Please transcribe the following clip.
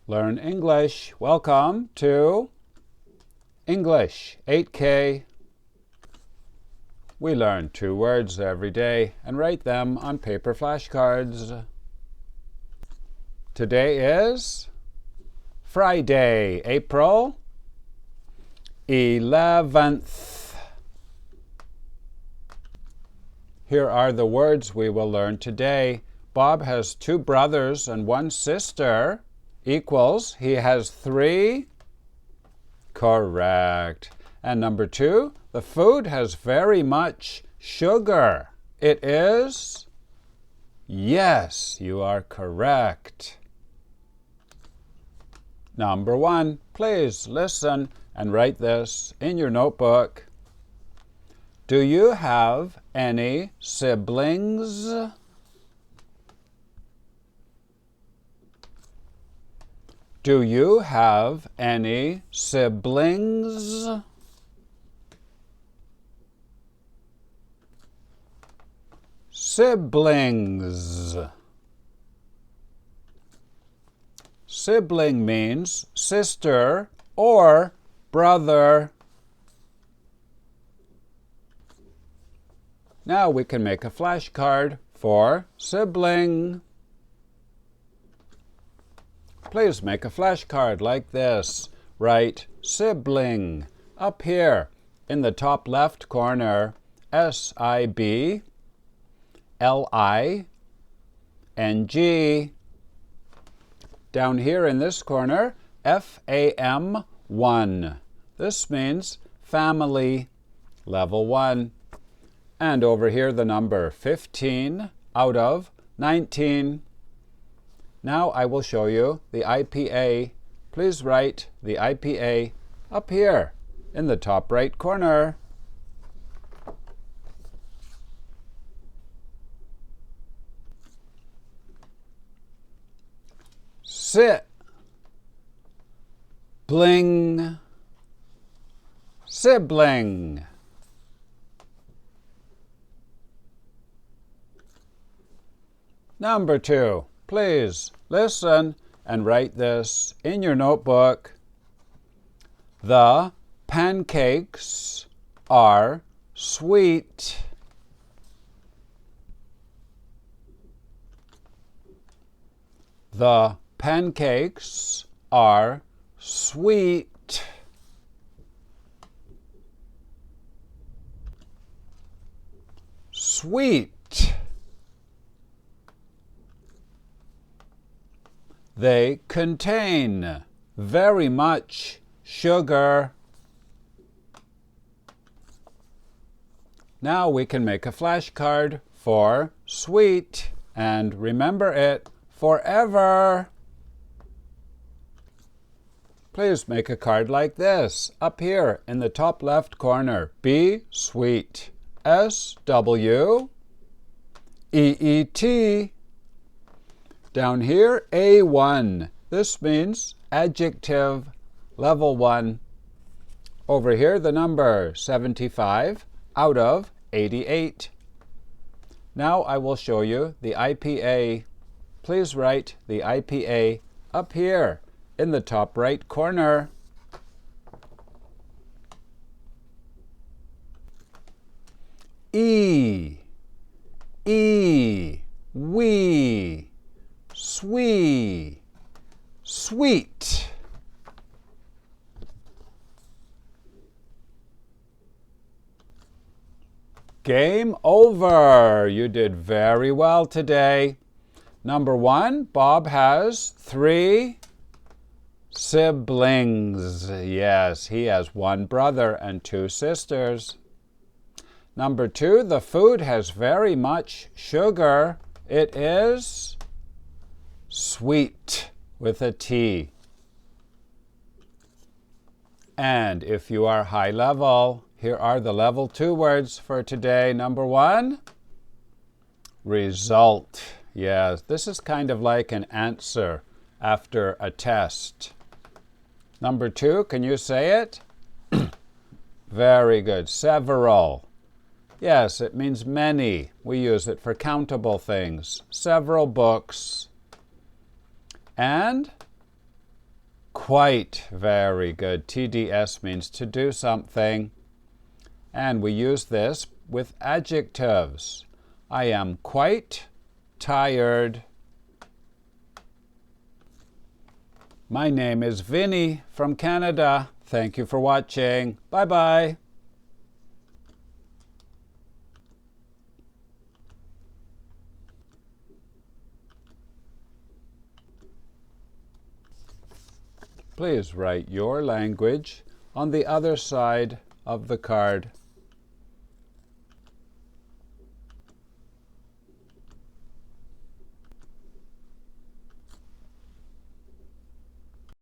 Learn English. Welcome to English 8K. We learn 2 words every day and write them on paper flashcards. Today is Friday, April 11th. Here are the words we will learn today. Bob has 2 brothers and 1 sister. Equals, he has 3. Correct. And number 2, the food has very much sugar. It is? Yes, you are correct. Number 1, please listen and write this in your notebook. Do you have any siblings? Do you have any siblings? Siblings. Sibling means sister or brother. Now we can make a flashcard for sibling. Please make a flashcard like this. Write sibling up here in the top left corner. S-I-B-L-I-N-G. Down here in this corner, F-A-M-1. This means family, level 1. And over here the number 15 out of 19. Now I will show you the IPA. Please write the IPA up here in the top right corner. Sit. Bling. Sibling. Number 2. Please listen and write this in your notebook. The pancakes are sweet. The pancakes are sweet. Sweet. They contain very much sugar. Now we can make a flashcard for sweet and remember it forever. Please make a card like this up here in the top left corner. Be sweet. S-W-E-E-T. Down here, A1. This means adjective, level 1. Over here, the number 75 out of 88. Now I will show you the IPA. Please write the IPA up here in the top right corner. E. E. We. Sweet. Sweet. Game over. You did very well today. Number 1, Bob has 3 siblings. Yes, he has 1 brother and 2 sisters. Number 2, the food has very much sugar. It is sweet with a T. And if you are high level, here are the level 2 words for today. Number 1, result. Yes, this is kind of like an answer after a test. Number 2, can you say it? Very good. Several. Yes, it means many. We use it for countable things. Several books. And Quite. Very good. TDS means to do something. And we use this with adjectives. I am quite tired. My name is Vinny from Canada. Thank you for watching. Bye-bye. Please write your language on the other side of the card.